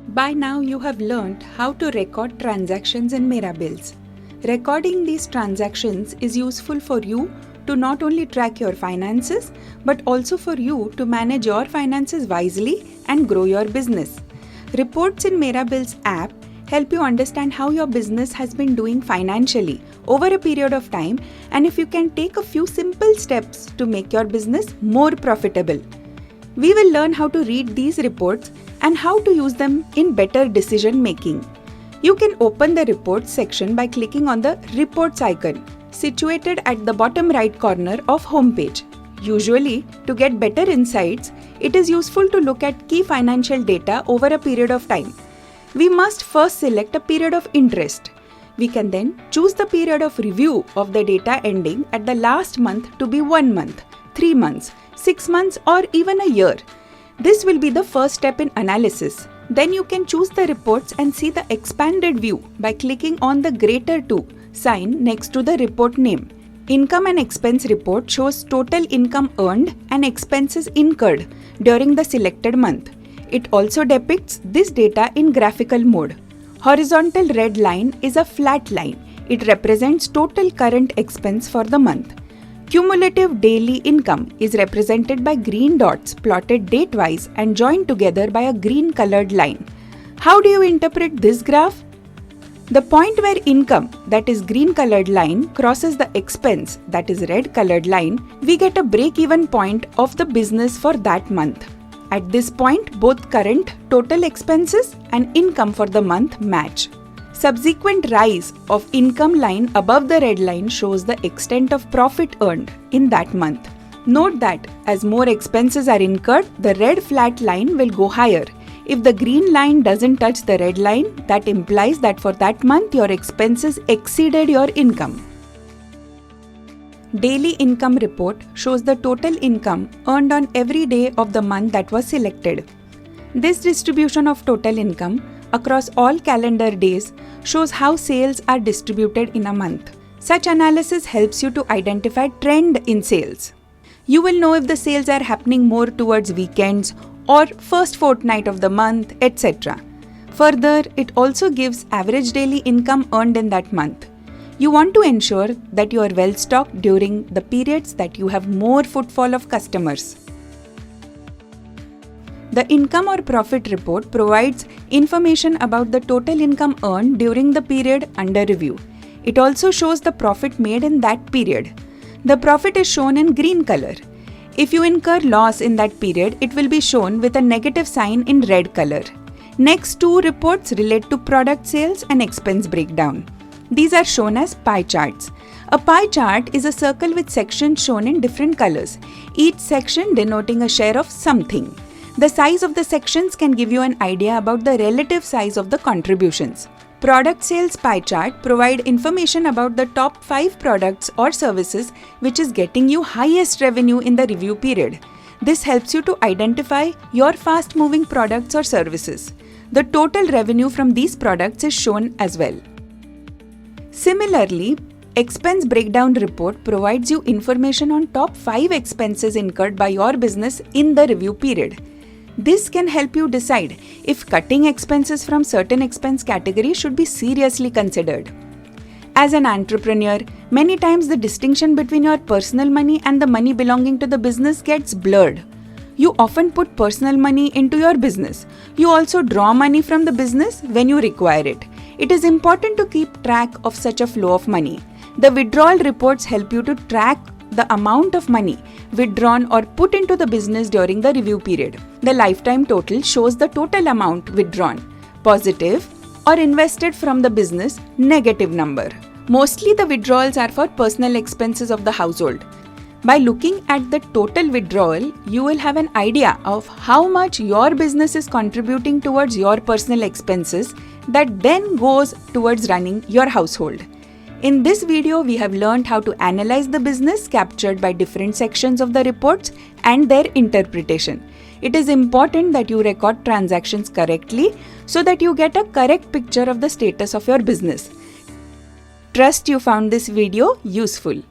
By now you have learned how to record transactions in MeraBills. Recording these transactions is useful for you to not only track your finances but also for you to manage your finances wisely and grow your business. Reports in MeraBills app help you understand how your business has been doing financially over a period of time and if you can take a few simple steps to make your business more profitable. We will learn how to read these reports and how to use them in better decision making. You can open the reports section by clicking on the reports icon situated at the bottom right corner of homepage. Usually, to get better insights, it is useful to look at key financial data over a period of time. We must first select a period of interest. We can then choose the period of review of the data ending at the last month to be 1 month, 3 months, 6 months or even a year. This will be the first step in analysis. Then you can choose the reports and see the expanded view by clicking on the greater 2 sign next to the report name. Income and expense report shows total income earned and expenses incurred during the selected month. It also depicts this data in graphical mode. Horizontal red line is a flat line. It represents total current expense for the month. Cumulative daily income is represented by green dots plotted date-wise and joined together by a green colored line. How do you interpret this graph? The point where income, that is green colored line, crosses the expense, that is red colored line, we get a break-even point of the business for that month. At this point, both current total expenses and income for the month match. Subsequent rise of income line above the red line shows the extent of profit earned in that month. Note that as more expenses are incurred, the red flat line will go higher. If the green line doesn't touch the red line, that implies that for that month your expenses exceeded your income. Daily income report shows the total income earned on every day of the month that was selected. This distribution of total income across all calendar days shows how sales are distributed in a month. Such analysis helps you to identify trend in sales. You will know if the sales are happening more towards weekends or first fortnight of the month, etc. Further, it also gives average daily income earned in that month. You want to ensure that you are well stocked during the periods that you have more footfall of customers. The income or profit report provides information about the total income earned during the period under review. It also shows the profit made in that period. The profit is shown in green color. If you incur loss in that period, it will be shown with a negative sign in red color. Next two reports relate to product sales and expense breakdown. These are shown as pie charts. A pie chart is a circle with sections shown in different colors, each section denoting a share of something. The size of the sections can give you an idea about the relative size of the contributions. Product sales pie chart provide information about the top 5 products or services which is getting you highest revenue in the review period. This helps you to identify your fast-moving products or services. The total revenue from these products is shown as well. Similarly, expense breakdown report provides you information on top 5 expenses incurred by your business in the review period. This can help you decide if cutting expenses from certain expense categories should be seriously considered. As an entrepreneur, many times the distinction between your personal money and the money belonging to the business gets blurred. You often put personal money into your business. You also draw money from the business when you require it. It is important to keep track of such a flow of money. The withdrawal reports help you to track the amount of money withdrawn or put into the business during the review period. The lifetime total shows the total amount withdrawn, positive, or invested from the business, negative number. Mostly the withdrawals are for personal expenses of the household. By looking at the total withdrawal, you will have an idea of how much your business is contributing towards your personal expenses that then goes towards running your household. In this video, we have learned how to analyze the business captured by different sections of the reports and their interpretation. It is important that you record transactions correctly so that you get a correct picture of the status of your business. Trust you found this video useful.